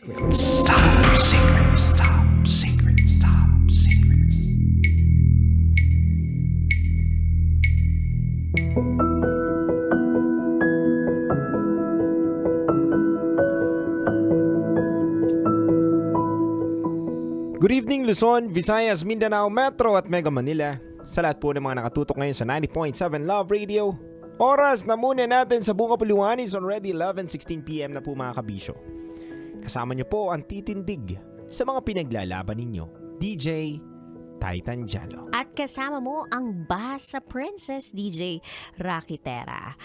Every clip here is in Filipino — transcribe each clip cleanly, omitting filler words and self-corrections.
Top secrets, top secrets, top secrets. Good evening Luzon, Visayas, Mindanao, Metro at Mega Manila. Sa lahat po ng mga nakatutok ngayon sa 90.7 Love Radio. Oras na muna natin sa Bunga Puluhan is already 11:16 PM na po mga kabisyo. Kasama niyo po ang titindig sa mga pinaglalaban ninyo, DJ Titan Jalo. At kasama mo ang Basa Princess DJ Rakitera.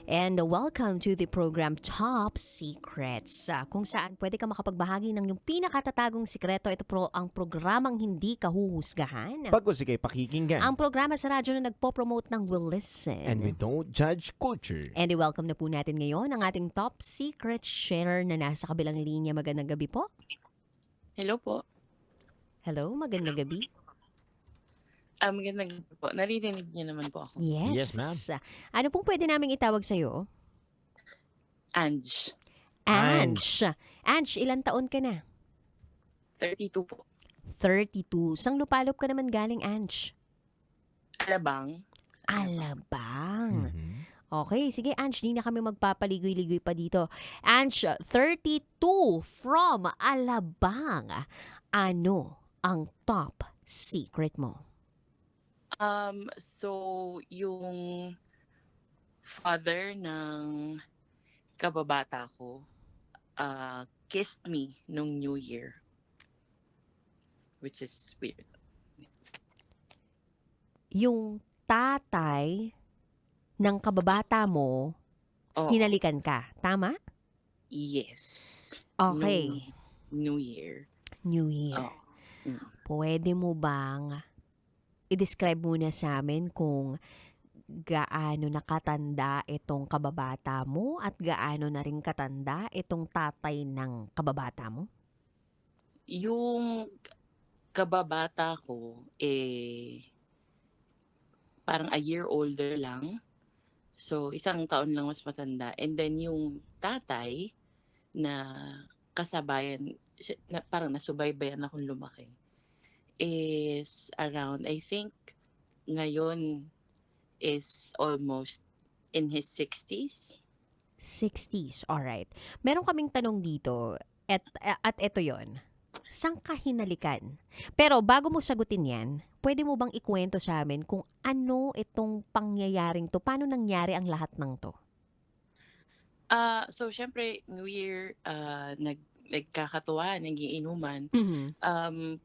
And welcome to the program Top Secrets, kung saan pwede ka makapagbahagi ng yung pinakatatagong sikreto. Ito ang programang hindi kahuhusgahan. Pagkos ikay pakikinggan. Ang programa sa radyo na nagpo-promote ng Will Listen. And we don't judge culture. And welcome na po natin ngayon ang ating Top Secret Sharer na nasa kabilang linya. Magandang gabi po. Hello po. Hello, magandang gabi. Magandang gabi po. Naririnig niyo naman po ako. Yes. Yes, ma'am. Ano pong pwede naming itawag sa'yo? Ange. Ange. Ange, ilang taon ka na? 32 po. 32. Sang lupalop ka naman galing, Ange? Alabang. Alabang. Mhm. Okay, sige Ange, di na kami magpapaligoy-ligoy pa dito. Ange, 32 from Alabang. Ano ang top secret mo? So, yung father ng kababata ko kissed me nung New Year. Which is weird. Yung tatay ng kababata mo, Oo. hinalikan ka. Tama? Yes. Okay. New Year. New Year. Oh. Mm. Pwede mo bang i-describe muna sa amin kung gaano nakatanda itong kababata mo at gaano na rin katanda itong tatay ng kababata mo? Yung kababata ko, parang a year older lang. So, isang taon lang mas matanda. And then yung tatay na kasabayan, na parang nasubaybayan akong lumaki, is around, I think, ngayon is almost in his 60s. 60s, alright. Meron kaming tanong dito at ito yon. Saan ka hinalikan? Pero bago mo sagutin yan, pwede mo bang ikwento sa amin kung ano itong pangyayaring to? Paano nangyari ang lahat ng to? So, syempre, New Year, nagkakatuwa, nagiinuman.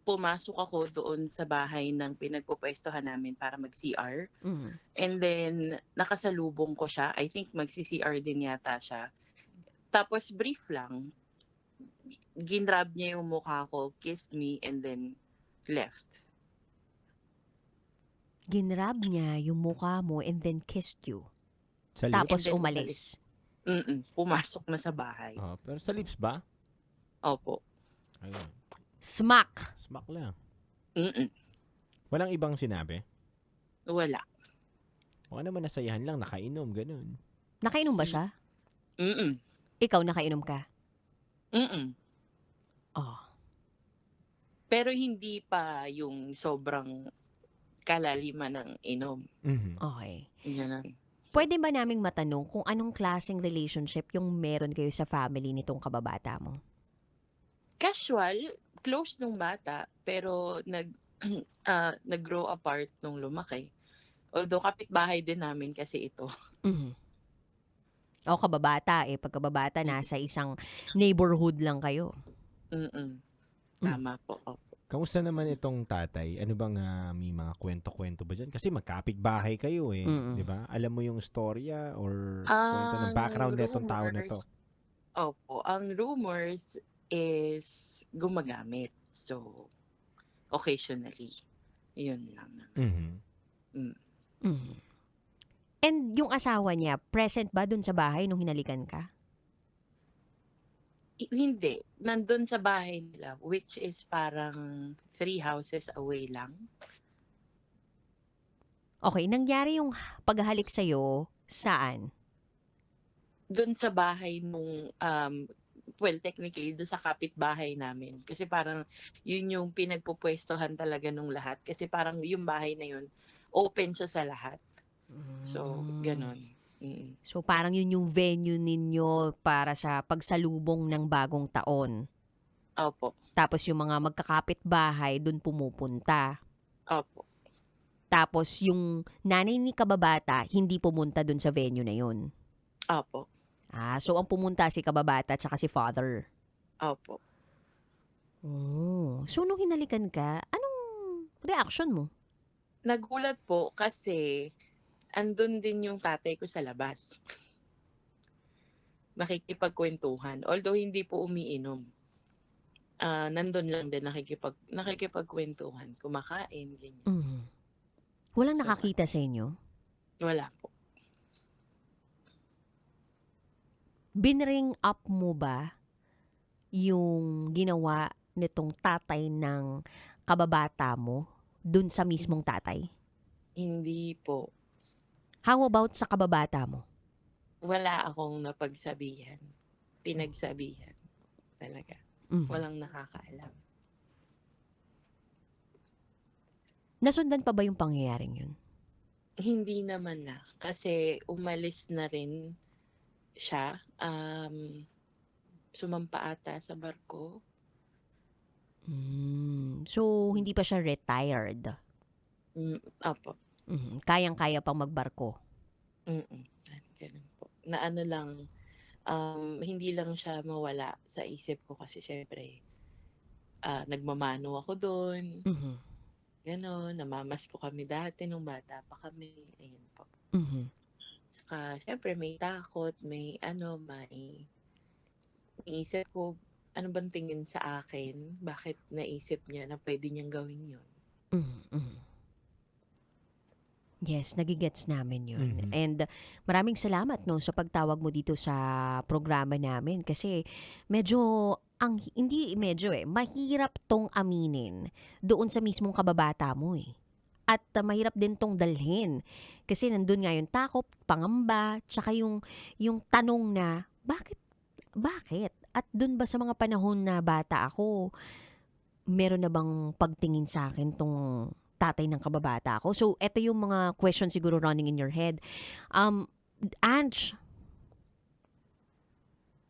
Pumasok ako doon sa bahay ng pinagpupwestuhan namin para mag-CR. And then, nakasalubong ko siya. I think magsi-CR din yata siya. Tapos, brief lang. Ginrab niya yung mukha ko, kissed me, and then left. Ginrab niya yung mukha mo and then kissed you. Sa lips? Tapos And then umalis. Pumasok na sa bahay. Oh, pero sa lips ba? Opo. Ayun. Smack! Smack lang. Mm-mm. Walang ibang sinabi? Wala. Baka naman nasayahan lang, nakainom, ganun. Nakainom ba siya? Mm-mm. Ikaw nakainom ka? Mm-mm. Oh. Pero hindi pa yung sobrang kalaliman ng inom. Mhm. Okay. Ganun. Pwede ba naming matanong kung anong klaseng relationship yung meron kayo sa family nitong kababata mo? Casual, close nung bata, pero nag-grow apart nung lumaki. Although kapitbahay din namin kasi ito. O kababata, pagkababata nasa isang neighborhood lang kayo. Mm-mm. Tama po. Opo. Kamusta naman itong tatay? Ano bang may mga kwento-kwento ba dyan? Kasi magkapit-bahay kayo Mm-mm. di ba? Alam mo yung storya or kwento ng background nitong tao na to? Opo. Ang rumors is gumagamit. So, occasionally. Yun lang. Mhm. And yung asawa niya, present ba dun sa bahay nung hinalikan ka? Hindi. Nandun sa bahay nila, which is parang 3 houses away lang. Okay, nangyari yung paghahalik sa'yo, saan? Dun sa bahay nung well, technically, doon sa kapitbahay namin. Kasi parang yun yung pinagpupwestohan talaga nung lahat. Kasi parang yung bahay na yun, open siya sa lahat. So, ganon. Mm. So parang yun yung venue ninyo para sa pagsalubong ng bagong taon. Opo. Tapos yung mga magkakapit-bahay doon pumupunta. Opo. Tapos yung nanay ni kababata hindi pumunta doon sa venue na yun. Opo. So ang pumunta si kababata tsaka si father. Opo. Oh. So nung hinalikan ka, anong reaction mo? Nagulat po kasi andun din yung tatay ko sa labas. Nakikipagkwentuhan. Although hindi po umiinom. Nandun lang din nakikipagkwentuhan, kumakain, ganyan. Walang So, nakakita sa inyo? Wala po. Binring up mo ba yung ginawa nitong tatay ng kababata mo dun sa mismong tatay? Hindi po. How about sa kababata mo? Wala akong napagsabihan. Pinagsabihan. Talaga. Walang nakakaalam. Nasundan pa ba yung pangyayaring yun? Hindi naman na. Kasi umalis na rin siya. Sumampa ata sa barko. So, hindi pa siya retired? Opo. Kayang-kaya pang magbarko? Ganun po. Na ano lang, hindi lang siya mawala sa isip ko kasi syempre, nagmamano ako doon. Ganon, namamas ko kami dati nung bata pa kami. Ayun po. Saka, syempre may takot, may iisip ko, ano bang tingin sa akin? Bakit naisip niya na pwede niyang gawin yun? Yes, nagigets namin yun. And maraming salamat no sa pagtawag mo dito sa programa namin kasi mahirap tong aminin doon sa mismong kababata mo eh. At mahirap din tong dalhin kasi nandun nga yung takot, pangamba, tsaka yung tanong na bakit? At dun ba sa mga panahon na bata ako, meron na bang pagtingin sa akin tong tatay ng kababata ako? So, eto yung mga questions siguro running in your head. Ange?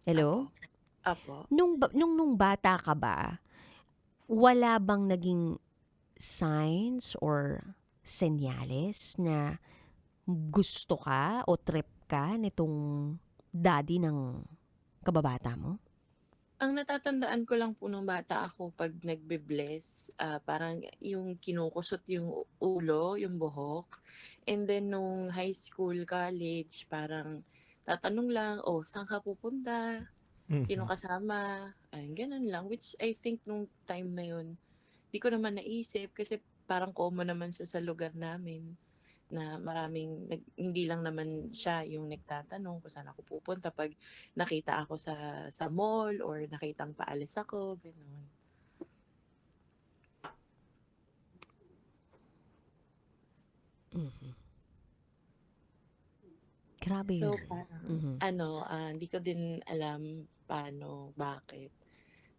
Hello? Apo. Nung bata ka ba, wala bang naging signs or senyales na gusto ka o trip ka nitong daddy ng kababata mo? Ang natatandaan ko lang po nung bata ako pag nagbe-bless, parang yung kinukusot yung ulo, yung buhok. And then nung high school, college, parang tatanong lang, saan ka pupunta? Sino kasama? Ganun lang. Which I think nung time na yun, di ko naman naisip kasi parang common naman sa lugar namin na hindi lang naman siya yung nagtatanong kung saan ako pupunta pag nakita ako sa mall or nakitang paalis ako, gano'n. Grabe So, yun. parang, hindi ko din alam bakit.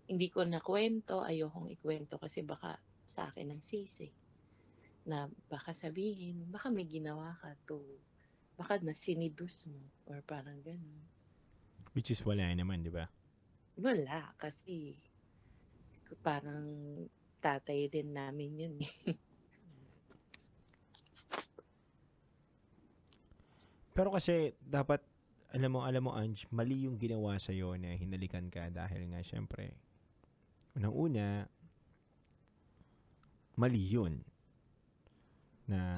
Hindi ko nakwento, ayokong ikwento kasi baka sa akin ang sisi. Na baka sabihin, baka may ginawa ka baka nasinidus mo or parang ganun. Which is wala naman, di ba? Wala, kasi parang tatay din namin yun eh. Pero kasi dapat, alam mo Ange, mali yung ginawa sa'yo na hinalikan ka dahil nga syempre, unang-una, mali yun na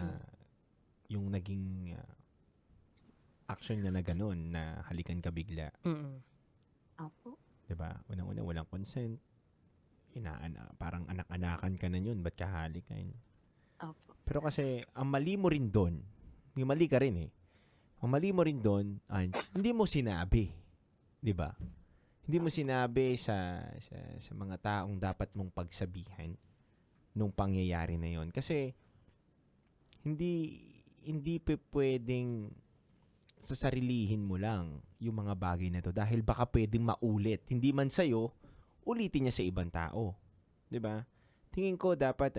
yung naging action niya na ganun na halikan ka bigla. Opo. Diba? Unang-una, walang consent. Parang anak-anakan ka na yun. Ba't ka halikan? Opo. Pero kasi, ang mali mo rin doon, may mali ka rin eh. Ang mali mo rin doon, hindi mo sinabi. Diba? Hindi mo sinabi sa mga taong dapat mong pagsabihan nung pangyayari na yon. Kasi, hindi pwedeng sasarilihin mo lang yung mga bagay na to dahil baka pwedeng maulit. Hindi man sa'yo, ulitin niya sa ibang tao. 'Di ba? Tingin ko dapat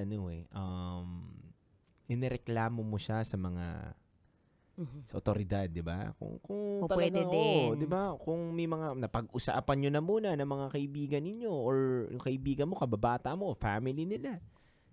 inireklamo mo siya sa mga Mhm. sa otoridad, 'di ba? Kung O pwede talagang din. 'di ba? Kung may mga napag-usapan niyo na muna ng mga kaibigan ninyo or yung kaibigan mo, kababata mo, family nila.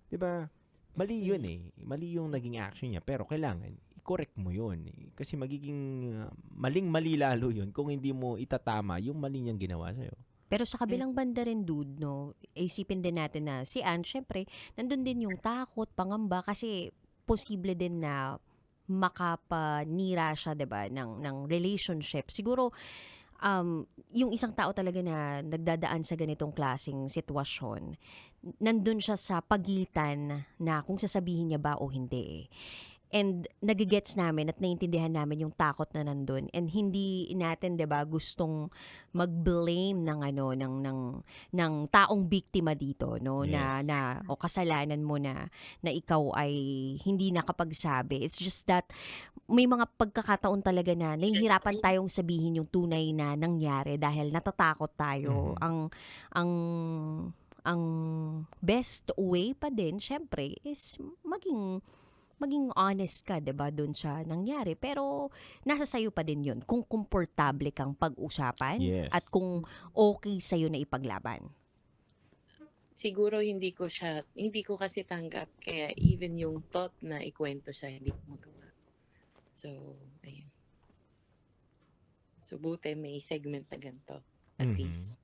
'Di ba? Mali 'yun eh. Mali yung naging action niya, pero kailangan i-correct mo 'yun. Kasi magiging maling-mali lalo 'yun kung hindi mo itatama yung mali niyang ginawa sa'yo. Pero sa kabilang banda rin, dude, no, isipin din natin na si Anne, syempre, nandun din yung takot, pangamba, kasi posible din na makapanira siya, 'di ba, ng relationship. Siguro, yung isang tao talaga na nagdadaan sa ganitong klaseng sitwasyon, nandun siya sa pagitan na kung sasabihin niya ba o hindi. And nagigets namin at naiintindihan namin yung takot na nandun, and hindi natin, 'di ba, gustong mag-blame ng ng taong biktima dito, no, Yes. na o kasalanan mo na ikaw ay hindi nakapagsabi. It's just that may mga pagkakataon talaga na nahihirapan tayong sabihin yung tunay na nangyari dahil natatakot tayo. Mhm. Ang ang best way pa din syempre is maging honest ka, 'di ba, doon sa nangyari. Pero nasa sayo pa din 'yun kung komportable kang pag-usapan Yes. at kung okay sa'yo na ipaglaban. Siguro hindi ko kasi tanggap. Kaya even yung thought na ikwento siya, hindi ko magawa. So, ayun. So, buti may segment na ganito. At Mhm. least,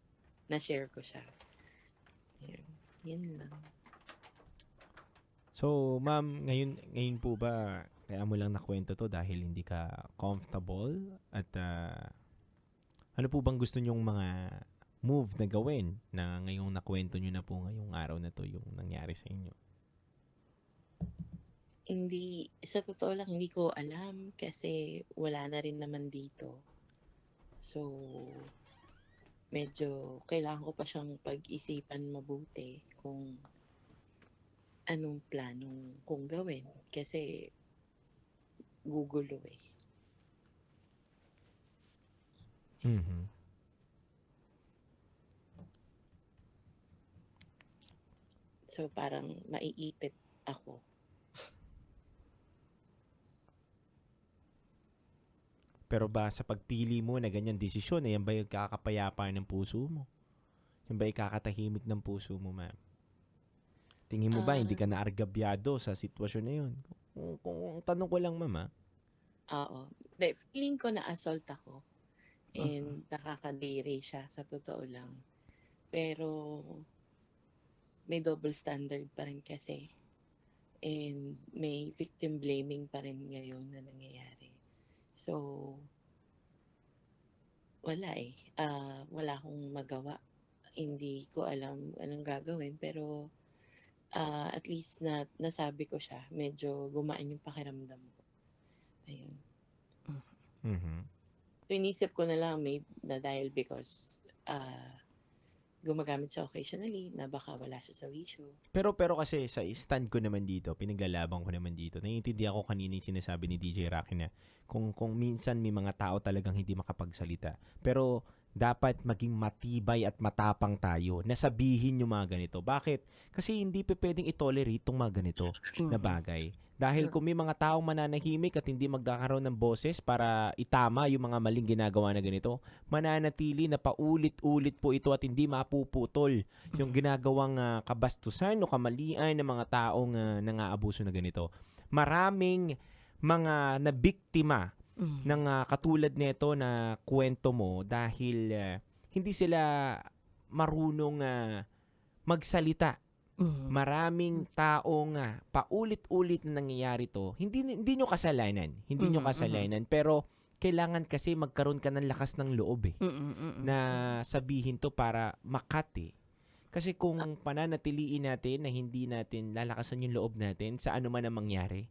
na-share ko siya. Ayun. Yun lang. So, ma'am, ngayon po ba kaya mo lang nakwento to dahil hindi ka comfortable at ano po bang gusto nyong mga move na gawin na ngayong nakwento nyo na po ngayong araw na to yung nangyari sa inyo? Hindi, sa totoo lang, hindi ko alam kasi wala na rin naman dito. So, medyo kailangan ko pa siyang pag-isipan mabuti kung anong planong kong gawin. Kasi gugulo eh. Mhm. So, parang maiipit ako. Pero ba sa pagpili mo na ganyan desisyon, yan ba yung kakapayapa ng puso mo? Yan ba yung kakatahimik ng puso mo, ma'am? Tingin mo ba hindi ka naargabyado sa sitwasyon na yun? Kung tanong ko lang, ma'am, Oo. Feeling ko na assault ako. And nakakadiri siya sa totoo lang. Pero may double standard pa rin kasi. And may victim blaming pa rin ngayon na nangyayari. So, wala eh. Wala akong magawa. Hindi ko alam anong gagawin. Pero at least nasabi ko siya. Medyo gumaan yung pakiramdam ko. Ayun. Mhm. So, inisip ko na lang na dahil because gumagamit siya occasionally, na baka wala siya sa wisyo. Pero kasi sa stand ko naman dito, pinaglalaban ko naman dito. Naiintindihan ko kanina yung sinasabi ni DJ Rocky na kung minsan may mga tao talagang hindi makapagsalita. Pero dapat maging matibay at matapang tayo na sabihin yung mga ganito. Bakit? Kasi hindi pa pwedeng itolerate itong mga ganito na bagay. Dahil kung may mga taong mananahimik at hindi magkakaroon ng boses para itama yung mga maling ginagawa na ganito, mananatili na paulit-ulit po ito at hindi mapuputol yung ginagawang kabastusan o kamalian ng mga taong nang-aabuso na ganito. Maraming mga nabiktima ng katulad nito na kwento mo dahil hindi sila marunong magsalita. Maraming taong paulit-ulit na nangyayari to. Hindi nyo kasalanan. Hindi nyo kasalanan. Pero kailangan kasi magkaroon ka ng lakas ng loob na sabihin to para makati. Kasi kung pananatiliin natin na hindi natin lalakasan yung loob natin sa ano man ang mangyari,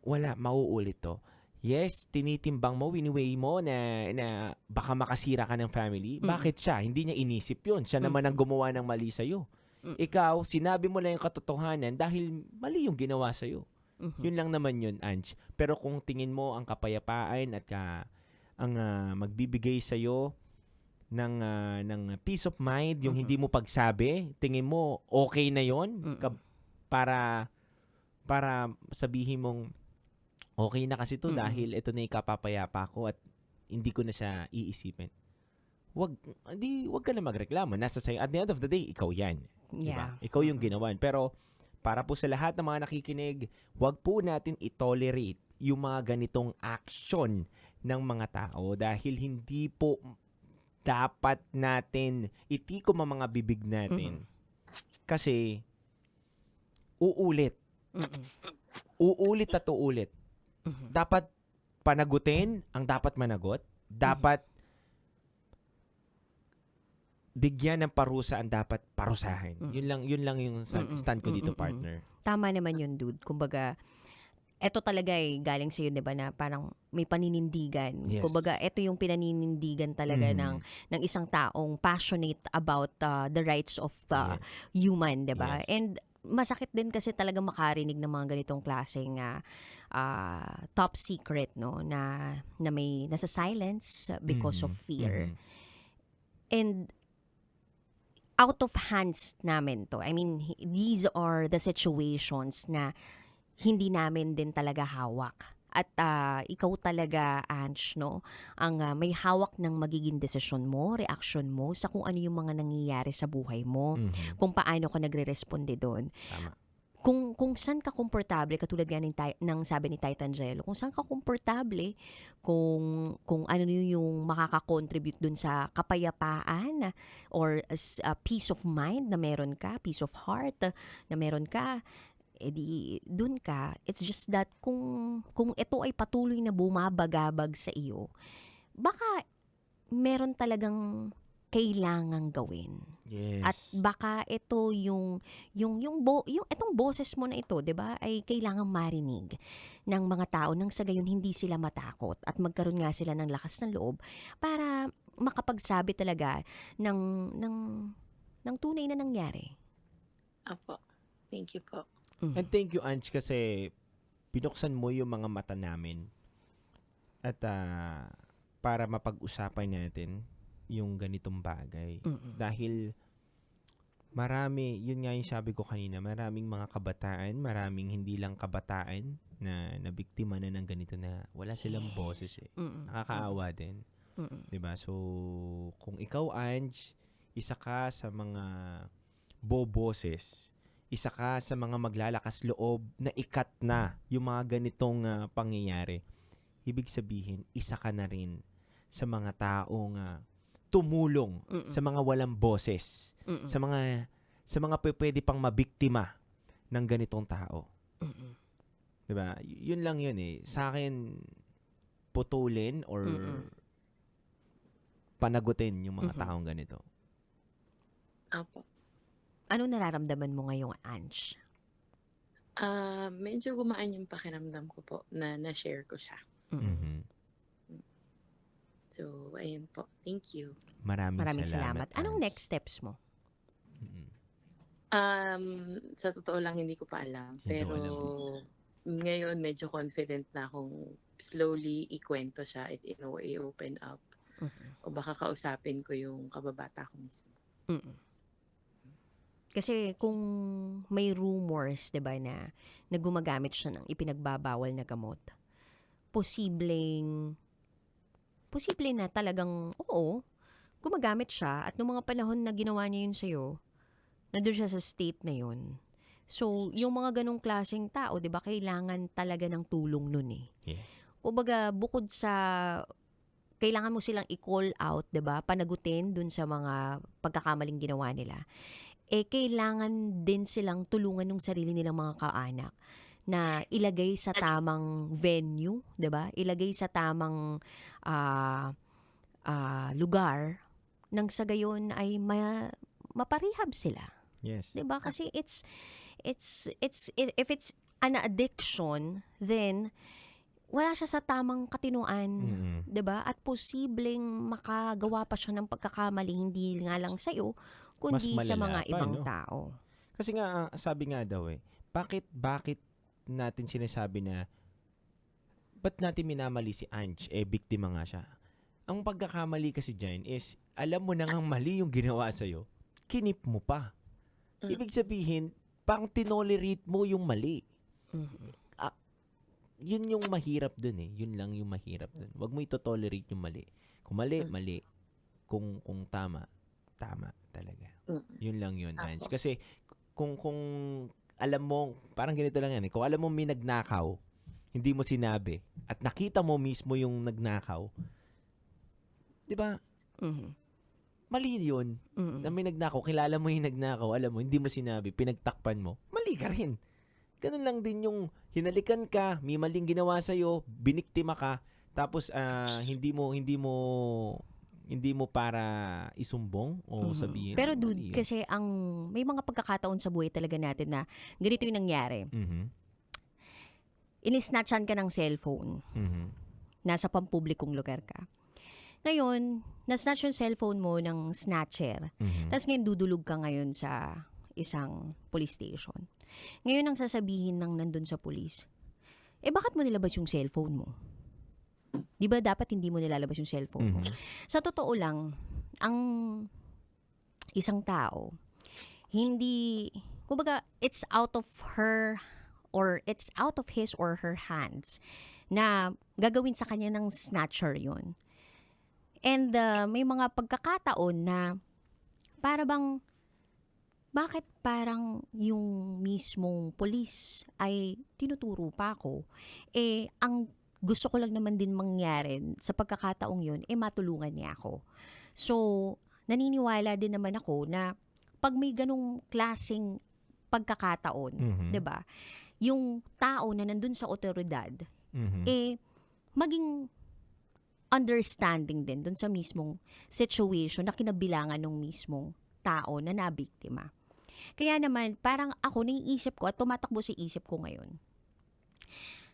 wala, mauulit to. Yes, tinitimbang mo, winiweigh mo na baka makasira ka ng family. Bakit siya? Hindi niya inisip yun. Siya naman ang gumawa ng mali sa'yo. Ikaw, sinabi mo lang yung katotohanan dahil mali yung ginawa sa'yo. Mhm. Yun lang naman yun, Ange. Pero kung tingin mo ang kapayapaan at ang magbibigay sa'yo ng peace of mind, yung Mhm. hindi mo pagsabi, tingin mo okay na yon Mm-mm. para sabihin mong okay na kasi to Mm-mm. dahil ito na yung kapapayapa ko at hindi ko na siya iisipin. Wag ka na magreklamo. Nasa sa'yo. At the end of the day, ikaw yan. Diba? Yeah. Ikaw yung ginawan. Pero para po sa lahat ng mga nakikinig, wag po natin itolerate yung mga ganitong action ng mga tao dahil hindi po dapat natin itikom ang mga bibig natin. Kasi uulit. Mm-mm. Uulit at uulit. Mhm. Dapat panagutin ang dapat managot. Dapat bigyan ng parusa ang dapat parusahin. Yun lang yung stand ko dito, partner. Tama naman yun, dude. Kumbaga, eto talaga galing sa'yo, di ba, na parang may paninindigan. Yes. Kumbaga, eto yung pinaninindigan talaga ng isang taong passionate about the rights of Yes. human, di ba? Yes. And masakit din kasi talaga makarinig ng mga ganitong klaseng top secret, no, na may nasa silence because of fear. And out of hands namin to. I mean, these are the situations na hindi namin din talaga hawak. At ikaw talaga, Ange, no, ang may hawak ng magiging desisyon mo, reaction mo sa kung ano yung mga nangyayari sa buhay mo, kung paano ka nagre-responde doon. Tama. Kung saan ka komportable, katulad nga ng sabi ni Titan Jello, kung saan ka komportable, kung ano yung makaka-contribute dun sa kapayapaan or peace of mind na meron ka, peace of heart na meron ka, edi dun ka. It's just that kung ito ay patuloy na bumabagabag sa iyo, baka meron talagang kailangang gawin. Yes. At baka ito yung itong boses mo na ito, 'di ba, ay kailangang marinig ng mga tao nang sa gayon hindi sila matakot at magkaroon nga sila ng lakas ng loob para makapagsabi talaga ng tunay na nangyari. Apo. Thank you po. And thank you, Ange, kasi binuksan mo yung mga mata namin at para mapag-usapan natin yung ganitong bagay. Dahil marami, yun nga yung sabi ko kanina, maraming mga kabataan, maraming hindi lang kabataan na nabiktima na ng ganito na wala silang boses eh. Nakakaawa din. 'Di ba? So, kung ikaw, Ange, isa ka sa mga boboses, isa ka sa mga maglalakas loob na ikat na yung mga ganitong pangyayari, ibig sabihin, isa ka na rin sa mga taong tumulong sa mga walang boses, sa mga pwede pang mabiktima ng ganitong tao. 'Di ba? Yun lang yun eh. Sa akin, putulin or panagutin yung mga taong ganito. Apo. Anong nararamdaman mo ngayong, Ange? Medyo gumaan yung pakiramdam ko po na na-share ko siya. So, ayun po. Thank you. Maraming salamat. Anong Ange. next steps mo? Sa totoo lang, hindi ko pa alam. Yan daw Pero alam. ngayon, medyo confident na akong slowly ikwento siya at i-open up. O baka kausapin ko yung kababata ko mismo. Kasi kung may rumors, 'di ba, na gumagamit siya ng ipinagbabawal na gamot, posible na talagang, oo, gumagamit siya at noong mga panahon na ginawa niya yun sa'yo, nandun siya sa state na yun. So, yung mga ganong klaseng tao, di ba, kailangan talaga ng tulong nun eh. Yes. Kumbaga, bukod sa, kailangan mo silang i-call out, di ba, panagutin dun sa mga pagkakamaling ginawa nila, kailangan din silang tulungan ng sarili nilang mga kaanak na ilagay sa tamang venue, 'di ba? Ilagay sa tamang lugar nang sa gayon ay maparehab sila. Yes. 'Di ba? Kasi it's if it's an addiction, then wala siya sa tamang katinuan, 'di ba? At posibleng makagawa pa siya ng pagkakamali hindi nga lang sa iyo, kundi Mas sa malala mga pa, ibang no? tao. Kasi nga, sabi nga daw bakit natin sinasabi na ba't natin minamali si Ange? Biktima nga siya. Ang pagkakamali kasi dyan is, alam mo na ngang mali yung ginawa sa'yo, kinip mo pa. Ibig sabihin, parang tinolerate mo yung mali. Yun yung mahirap dun eh. Yun lang yung mahirap dun. Huwag mo ito-tolerate yung mali. Kung mali, mali. Kung tama, tama talaga. Yun lang yun, Ange. Kasi, kung alam mo, parang ganito lang yan eh. Kung alam mo may nagnakaw, hindi mo sinabi, at nakita mo mismo yung nagnakaw, di ba? Mali yun. Na may nagnakaw, kilala mo yung nagnakaw, alam mo, hindi mo sinabi, pinagtakpan mo, mali ka rin. Ganun lang din yung hinalikan ka, may maling ginawa sa'yo, biniktima ka, tapos hindi mo para isumbong o sabihin. Pero dude, kasi may mga pagkakataon sa buhay talaga natin na ganito yung nangyari. Inisnatchan ka ng cellphone. Nasa pampublikong lugar ka. Ngayon, nasnatch yung cellphone mo ng snatcher. Tapos ngayon, dudulog ka ngayon sa isang police station. Ngayon, ang sasabihin ng nandun sa police, bakit mo nilabas yung cellphone mo? Di ba dapat hindi mo nilalabas yung cellphone mo? Sa totoo lang, ang isang tao, hindi, kumbaga, it's out of his or her hands na gagawin sa kanya ng snatcher yun. And may mga pagkakataon na bakit parang yung mismong police ay tinuturo pa ako? Ang gusto ko lang naman din mangyari sa pagkakataong yun, matulungan niya ako. So, naniniwala din naman ako na pag may ganong klaseng pagkakataon, 'di ba? Yung tao na nandun sa otoridad, maging understanding din dun sa mismong situation na kinabilangan ng mismong tao na nabiktima. Kaya naman, parang ako naiisip ko at tumatakbo sa isip ko ngayon,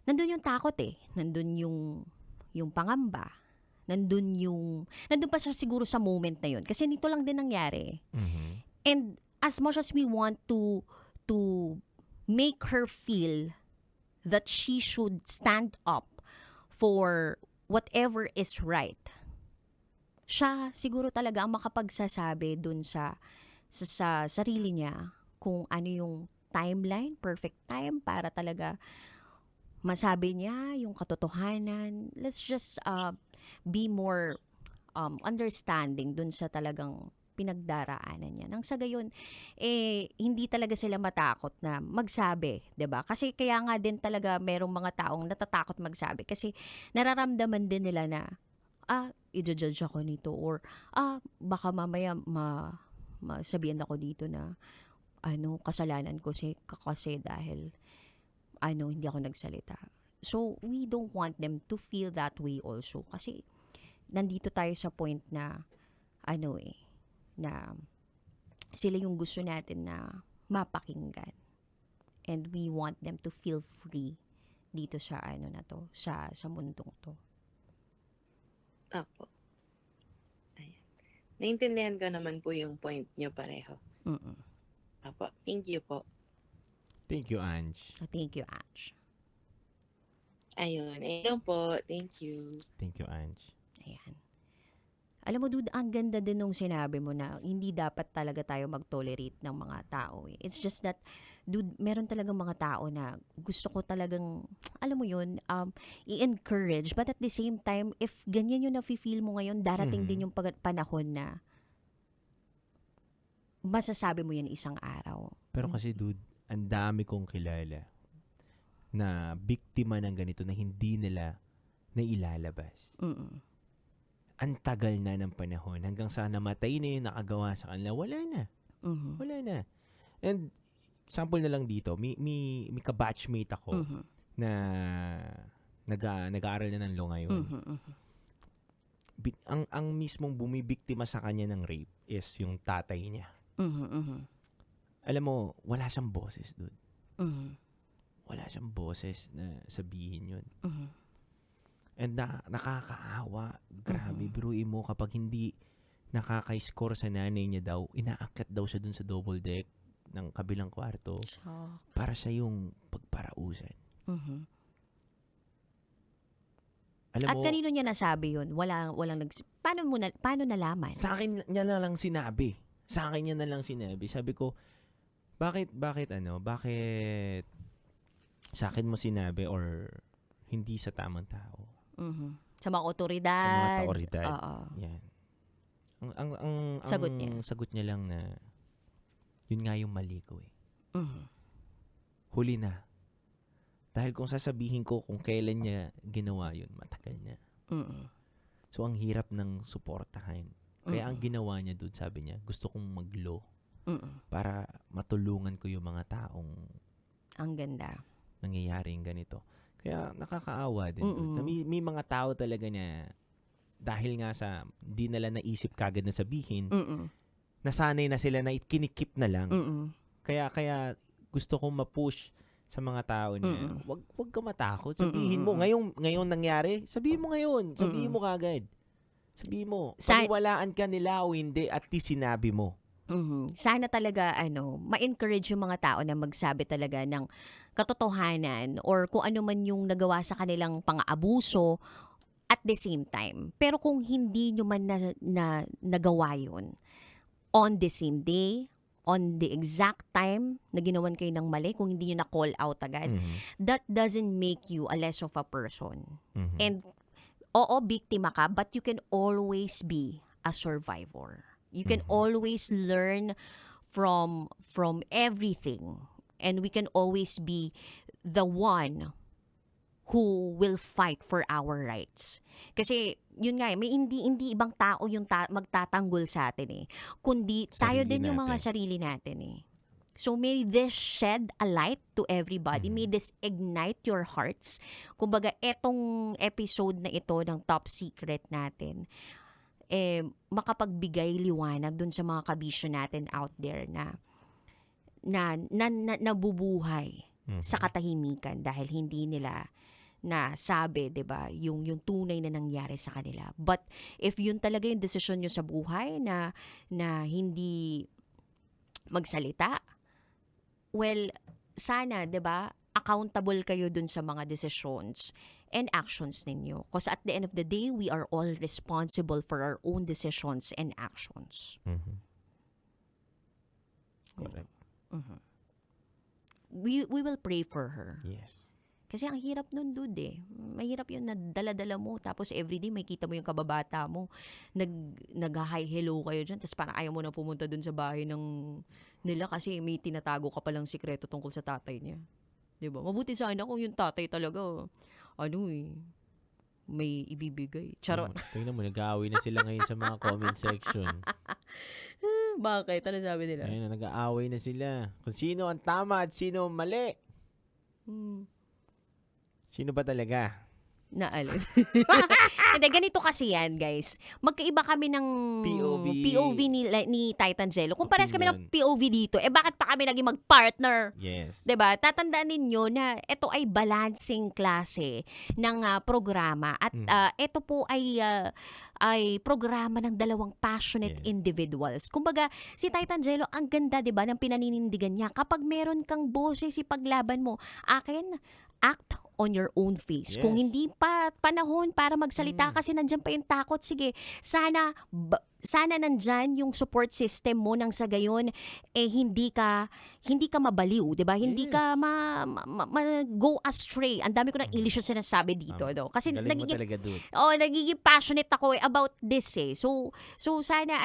nandun yung takot nandun yung pangamba, nandun pa siya siguro sa moment na yun. Kasi nito lang din nangyari. And as much as we want to make her feel that she should stand up for whatever is right, siya siguro talaga ang makapagsasabi dun sa sarili niya kung ano yung timeline, perfect time para talaga masabi niya yung katotohanan. Let's just be more understanding dun sa talagang pinagdaraanan niya. Nang sa gayon, hindi talaga sila matakot na magsabi, 'di ba? Kasi kaya nga din talaga merong mga taong natatakot magsabi kasi nararamdaman din nila na i-judge ako nito or baka mamaya masabihan ako dito na kasalanan ko kasi dahil hindi ako nagsalita. So, we don't want them to feel that way also. Kasi, nandito tayo sa point na, na sila yung gusto natin na mapakinggan. And we want them to feel free dito sa, sa mundong to. Apo. Ayan. Naintindihan ko naman po yung point nyo pareho. Apo. Thank you po. Thank you, Ange. Thank you, Ange. Ayun. Ayun po. Thank you. Thank you, Ange. Ayan. Alam mo, dude, ang ganda din nung sinabi mo na hindi dapat talaga tayo mag-tolerate ng mga tao. It's just that, dude, meron talagang mga tao na gusto ko talagang, alam mo yun, i-encourage. But at the same time, if ganyan yung nafe-feel mo ngayon, darating din yung panahon na masasabi mo yan isang araw. Pero kasi, dude, ang dami kong kilala na biktima ng ganito na hindi nila nailalabas. Ang tagal na ng panahon hanggang sa namatay na yung nakagawa sa kanila, wala na. Wala na. And example na lang dito, may ka-batchmate ako na nag-aaral na ng law ngayon. Ang mismong bumibiktima sa kanya ng rape is yung tatay niya. Alam mo, wala siyang boses, dude. Wala siyang boses na sabihin yun. And nakakaawa. Grabe, biruin mo kapag hindi nakaka-score sa nanay niya daw, inaakyat daw siya dun sa double deck ng kabilang kwarto para siya yung pagparausan. Mhm. Alam At mo, kanino niya nasabi yun? Walang paano nalaman? sa akin niya na lang sinabi. Sa akin niya na lang sinabi. Sabi ko, bakit sa akin mo sinabi or hindi sa tamang tao? Mhm. Sa mga Sa otoridad. mga otoridad. Oo. Yan. Ang Sagot niya. sagot niya lang na, yun nga yung mali ko eh. Mhm. Huli na. Dahil kung sasabihin ko kung kailan niya ginawa yun, matagal na. Mhm. So, ang hirap ng suportahan. Kaya ang ginawa niya doon, sabi niya, gusto kong mag-law Mhm. para matulungan ko yung mga taong Ang ganda. nangyayaring ganito. Kaya nakakaawa din doon. Na may mga tao talaga na dahil nga sa di nila naisip kagad na sabihin, Mhm. nasanay na sila na kinikip na lang. Mhm. Kaya gusto kong ma-push sa mga tao na wag ka matakot. Sabihin mo, Mm-mm. ngayon nangyari, sabihin mo ngayon. Sabihin mo kagad. Sabihin mo, Sa- paniwalaan ka nila o hindi, at least sinabi mo. Mhm. Sana talaga ma-encourage yung mga tao na magsabi talaga ng katotohanan or kung ano man yung nagawa sa kanilang pang-aabuso at the same time. Pero kung hindi nyo man na nagawa yun on the same day, on the exact time na ginawan kayo ng mali, kung hindi nyo na-call out agad, that doesn't make you a less of a person. Mhm. And oo, biktima ka, but you can always be a survivor. You can always learn from everything. And we can always be the one who will fight for our rights. Kasi, yun nga, may hindi ibang tao yung magtatanggol sa atin eh. Kundi tayo Sarili din yung mga natin. sarili natin eh. So may this shed a light to everybody. May this ignite your hearts. Kumbaga, etong episode na ito ng Top Secret natin, makapagbigay liwanag dun sa mga kabisyo natin out there na nabubuhay sa katahimikan dahil hindi nila nasabi, 'di ba, yung tunay na nangyari sa kanila. But if yun talaga yung desisyon nyo sa buhay na hindi magsalita, well, sana, 'di ba, accountable kayo dun sa mga decisions and actions ninyo. Because at the end of the day, we are all responsible for our own decisions and actions. Mhm. Correct. We will pray for her. Yes. Kasi ang hirap nun, dude eh. Mahirap yun na dala-dala mo. Tapos everyday may kita mo yung kababata mo. Nag-hi hello kayo dyan. Tapos parang ayaw mo na pumunta dun sa bahay nila kasi may tinatago ka palang sikreto tungkol sa tatay niya. Diba? Mabuti sana kung yung tatay talaga, may ibibigay. Charot. Tingnan mo, nag-aaway na sila ngayon sa mga comment section. Bakit? Ano sabi nila? Ayun, nag-aaway na sila. Kung sino ang tama at sino ang mali. Sino ba talaga? Naalala. Hindi, ganito kasi yan, guys. Magkaiba kami ng POV. ni Titan Jello. Kung parehas kami ng Opinion. POV dito, bakit pa kami naging mag-partner? Yes. 'Di ba? Tatandaan ninyo na ito ay balancing klase ng programa at ito po ay programa ng dalawang passionate Yes. individuals. Kumbaga, si Titan Jello, ang ganda 'di ba ng pinaninindigan niya. Kapag meron kang boses ipaglaban mo, akin act on your own face. Yes. Kung hindi pa panahon para magsalita kasi nandiyan pa yung takot, sige, sana nandyan yung support system mo nang sa gayon hindi ka mabaliw, 'di ba? Hindi ka go astray. Ang dami ko ng English na sinasabi dito, no? Kasi Galing mo talaga, dude. nagiging passionate ako about this eh. So sana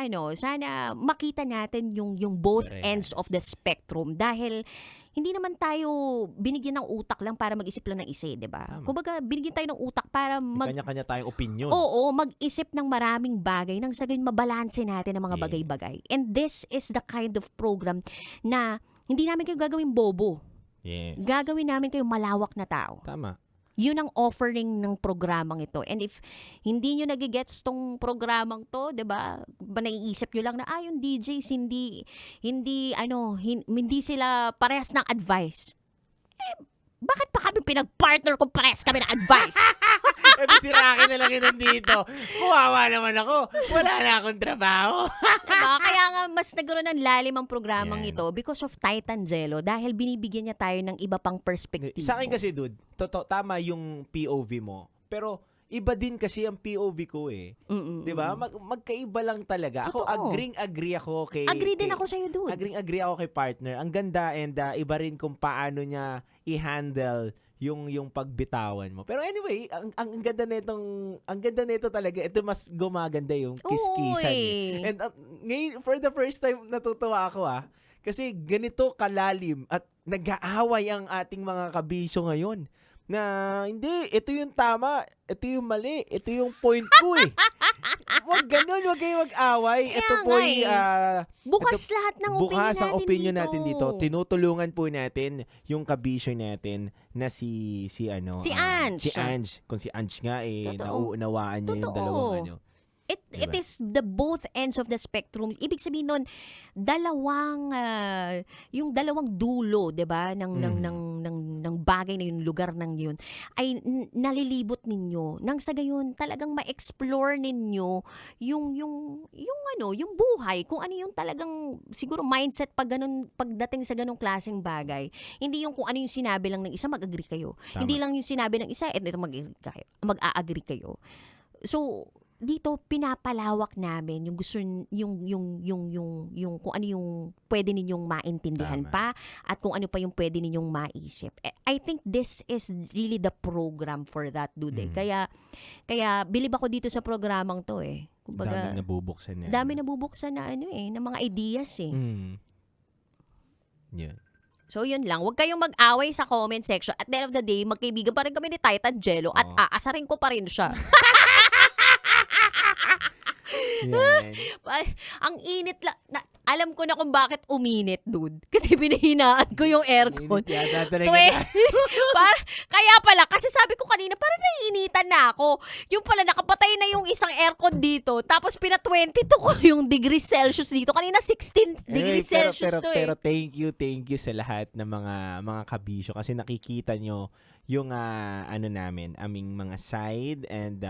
makita natin yung both Very ends of the spectrum dahil hindi naman tayo binigyan ng utak lang para mag-isip lang ng isa, 'di ba? Tama. Kumbaga, binigyan tayo ng utak para May kanya-kanya tayong opinion. Oo, mag-isip ng maraming bagay nang sa gayon mabalanse natin ang mga Yeah. bagay-bagay. And this is the kind of program na hindi namin kayo gagawing bobo. Yes. Gagawin namin kayo malawak na tao. Tama. Yun ang offering ng programang ito. And if hindi nyo nagigets tong programang to, 'di ba? Naiisip nyo lang na yung DJs hindi sila parehas ng advice. Bakit pa kami pinag-partner kung pares kami ng advice? Ito si Rocky na lang yun nandito. Kuwawa naman ako. Wala na akong trabaho. Diba? Kaya nga mas nagkaroon ng lalim ang programang Yan. ito because of Titan Jello dahil binibigyan niya tayo ng iba pang perspektibo. Sa akin kasi, dude, tama yung POV mo. Pero iba din kasi ang POV ko eh. 'Di ba? Magkaiba lang talaga. Ako Totoo. agree ako kay Agree din ako sa'yo, dude. Agree ako kay partner. Ang ganda and iba rin kung paano niya i-handle yung pagbitawan mo. Pero anyway, ang ganda nito talaga. Ito mas gumaganda yung kiss-kissan. Oy. And ngayon, for the first time natutuwa ako kasi ganito kalalim at nag-aaway ang ating mga kabisyo ngayon. Na hindi, ito yung tama, ito yung mali, ito yung point ko eh. Huwag ganun, huwag kayo mag-away. Kaya Ito po nga ay bukas lahat ng bukas ang opinion opinion natin dito. Tinutulungan po natin yung kabisyo natin na si Si Ange. Si Ange. Kung si Ange nga Totoo. nauunawaan niya yung Totoo. dalawang ano. It Diba? is the both ends of the spectrum. Ibig sabihin nun, yung dalawang dulo, 'di ba, ng bagay na yung lugar ng yun ay nalilibot ninyo. Nang sa gayon talagang ma-explore ninyo yung buhay, kung ano yung talagang siguro mindset pagdating sa ganung klaseng bagay. Hindi yung kung ano yung sinabi lang ng isa mag-agree kayo. Tama. Hindi lang yung sinabi ng isa ito mag-a-agree kayo. So dito pinapalawak namin yung gusto yung kung ano yung pwede ninyong maintindihan Tama. pa at kung ano pa yung pwede ninyong maisip. I think this is really the program for that, dude. Kaya bilib ako dito sa programang to eh. Kumbaga, Daming nabubuksan na. dami nabubuksan na na mga ideas eh. Yeah. So yun lang, huwag kayong mag-away sa comment section. At the end of the day, magkaibigan pa rin kami ni Titan Jello at Oo. aasarin ko pa rin siya. Yan. Ang init lang. Alam ko na kung bakit uminit, dude. Kasi binahinaan ko yung aircon. Init yata talaga Twe- tayo. Kaya pala, kasi sabi ko kanina, parang naiinitan na ako. Yung pala, nakapatay na yung isang aircon dito. Tapos pina-22 ko yung degrees Celsius dito. Kanina 16 degrees Anyway, Celsius to pero thank you sa lahat ng mga kabisyo kasi nakikita nyo yung namin, aming mga side and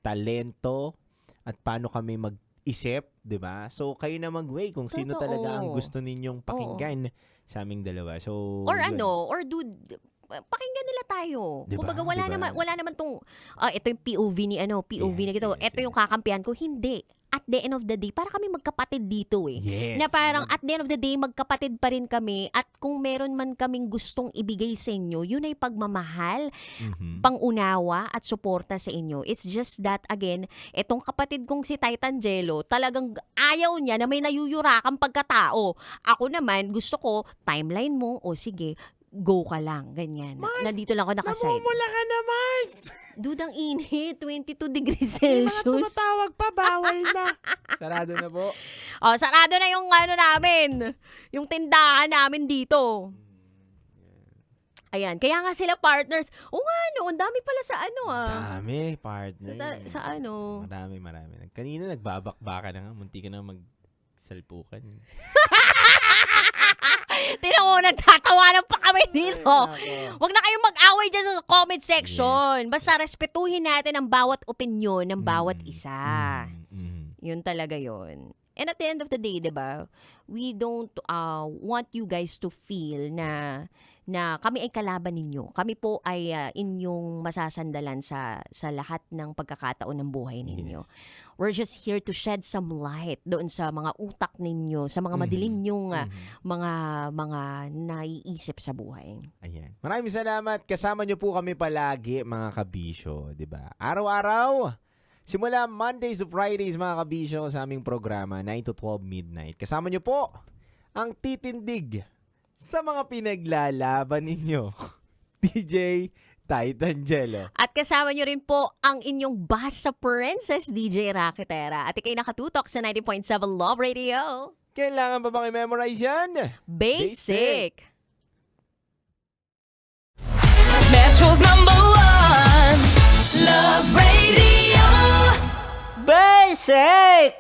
talento at paano kami mag-isip, 'di ba? So kayo na mag-weigh kung sino Totoo. talaga ang gusto ninyong pakinggan sa aming dalawa. So Or yun. dude, pakinggan nila tayo. Diba? Kumbaga Diba? wala naman tong ito yung POV ni POV na Yes, ito. yes, Ito yes. yung kakampihan ko. Hindi. At the end of the day, para kami magkapatid dito eh. Yes. Na parang at the end of the day, magkapatid pa rin kami at kung meron man kaming gustong ibigay sa inyo, yun ay pagmamahal, pangunawa at suporta sa inyo. It's just that, again, etong kapatid kong si Titan Jello, talagang ayaw niya na may nayuyurakang pagkatao. Ako naman, gusto ko, timeline mo, o sige, go ka lang, ganyan. Nandito lang ako nakaside. Namumula ka na, Mars! Dude, ang init, 22 degrees May mga Celsius. tumatawag pa, bawal na. Sarado na po. Sarado na yung namin, yung tindahan namin dito. Ayan, kaya nga sila partners. O nga, ang dami pala sa Dami, partner. Sa Marami. Kanina nagbabakbaka na nga. Munti ka na magsalpukan. Tinan mo, nagtatawanan pa kami dito. Nako. Huwag na kayong mag-away dyan sa comment section. Basta respetuhin natin ang bawat opinyon ng bawat isa. Yun talaga yun. And at the end of the day, diba, we don't want you guys to feel na kami ay kalaban ninyo. Kami po ay inyong masasandalan sa lahat ng pagkakataon ng buhay ninyo. Yes. We're just here to shed some light doon sa mga utak ninyo, sa mga madilim nyong mga naiisip sa buhay. Ayan. Maraming salamat. Kasama nyo po kami palagi, mga kabisyo. Diba? Araw-araw. Simula Mondays to Fridays, mga kabisyo, sa aming programa, 9 to 12 midnight. Kasama nyo po ang titindig sa mga pinaglalaban ninyo. DJ Titan Jello. At kasama nyo rin po ang inyong Basa Princess, DJ Rakitera. At ikay nakatutok sa 90.7 Love Radio. Kailangan ba bang i-memorize yan? Basic! Metro's #1 Love Radio. Basic!